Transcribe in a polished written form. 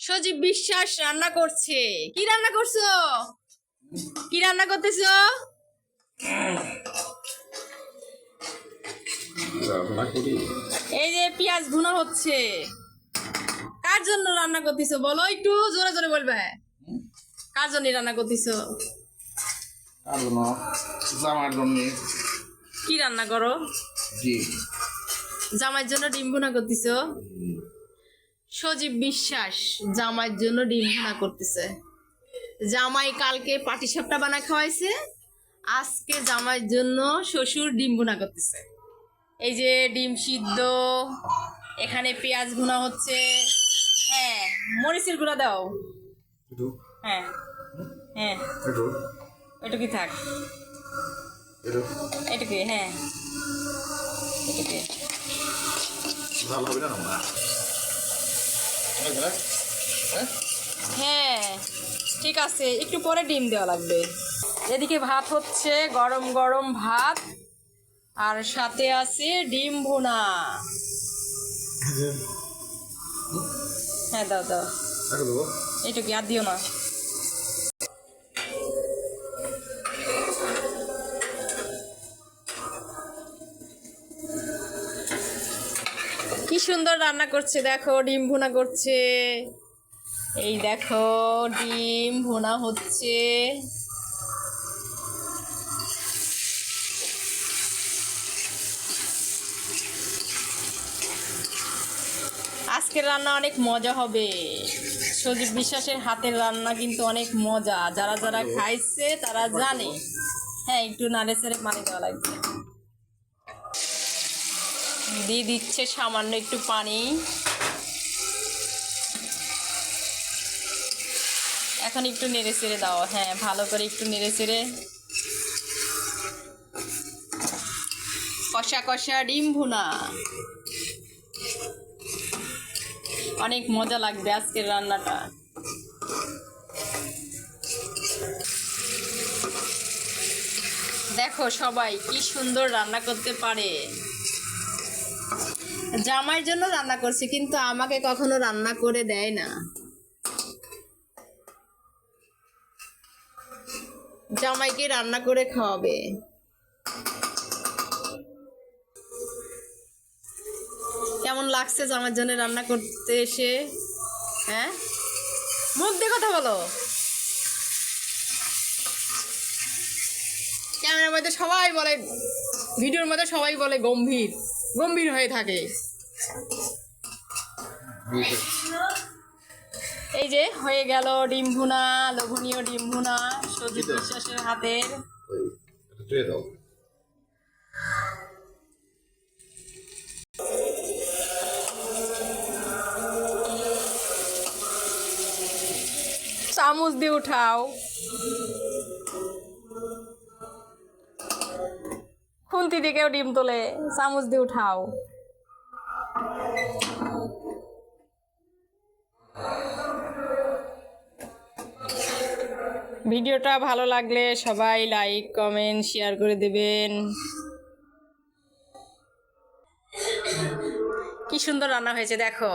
সজীব বিশ্বাস রান্না করছে। কি রান্না করছো? কি রান্না করতেছো? এই যে পেঁয়াজ ভুনা হচ্ছে। কার জন্য রান্না করতেছো বলো, একটু জোরে জোরে বলবে। কার জন্য রান্না করতেছো? কি রান্না করো? জামাইয়ের জন্য ডিম ভুনা করতেছো। সজীব বিশ্বাস জামাইয়ের জন্য ডিম ভুনা করতেছে। জামাই কালকে পাটিসাপটা বানা খাওয়াইছে, আজকে জামাইয়ের জন্য শ্বশুর ডিম ভুনা করতেছে। এই যে ডিম সিদ্ধ, এখানে পেঁয়াজ ভুনা হচ্ছে। হ্যাঁ, মরিচের গুঁড়া দাও। হ্যাঁ হ্যাঁ, এটুকুই থাক, এটুকুই। হ্যাঁ, এটুকুই ভালো হবে না? হ্যাঁ ঠিক আছে, একটু পরে ডিম দেওয়া লাগবে। এদিকে ভাত হচ্ছে, গরম গরম ভাত, আর সাথে আছে ডিম ভুনা। হ্যাঁ দাও দাও, এইটুকু আর দিও না। কি সুন্দর রান্না করছে দেখো, ডিম ভুনা করছে। এই দেখো ডিম ভুনা হচ্ছে। আজকের রান্না অনেক মজা হবে। সজীব বিশ্বাসের হাতের রান্না কিন্তু অনেক মজা, যারা যারা খাইছে তারা জানে। হ্যাঁ, একটু নাড়ে চেড়ে পানি দেওয়া লাগবে। দিয়ে দিচ্ছে সামান্য একটু পানি। এখন একটু নেড়ে চেড়ে দাও। হ্যাঁ, ভালো করে একটু নেড়ে চেড়ে। কষা কষা ডিম ভুনা, অনেক মজা লাগবে আজকের রান্নাটা। দেখো সবাই কি সুন্দর রান্না করতে পারে। জামাইয়ের জন্য রান্না করছে, কিন্তু আমাকে কখনো রান্না করে দেয় না। জামাইকে রান্না করে খাওয়াবে। কেমন লাগছে জামাইয়ের জন্য রান্না করতে এসে? হ্যাঁ, মুখ দিয়ে কথা বলো। ক্যামেরার মধ্যে সবাই বলে, ভিডিওর মধ্যে সবাই বলে গম্ভীর গম্ভীর হয়ে থাকে। এই যে হয়ে গেল ডিম ভুনা, লোভনীয় ডিম ভুনা সজীব বিশ্বাসের হাতের। চামচ দিয়ে উঠাও, খুন্তি দিয়ে কেউ ডিম তোলে, চামচ দিয়ে উঠাও। ভিডিওটা ভালো লাগলে সবাই লাইক কমেন্ট শেয়ার করে দেবেন। কি সুন্দর রান্না হয়েছে দেখো।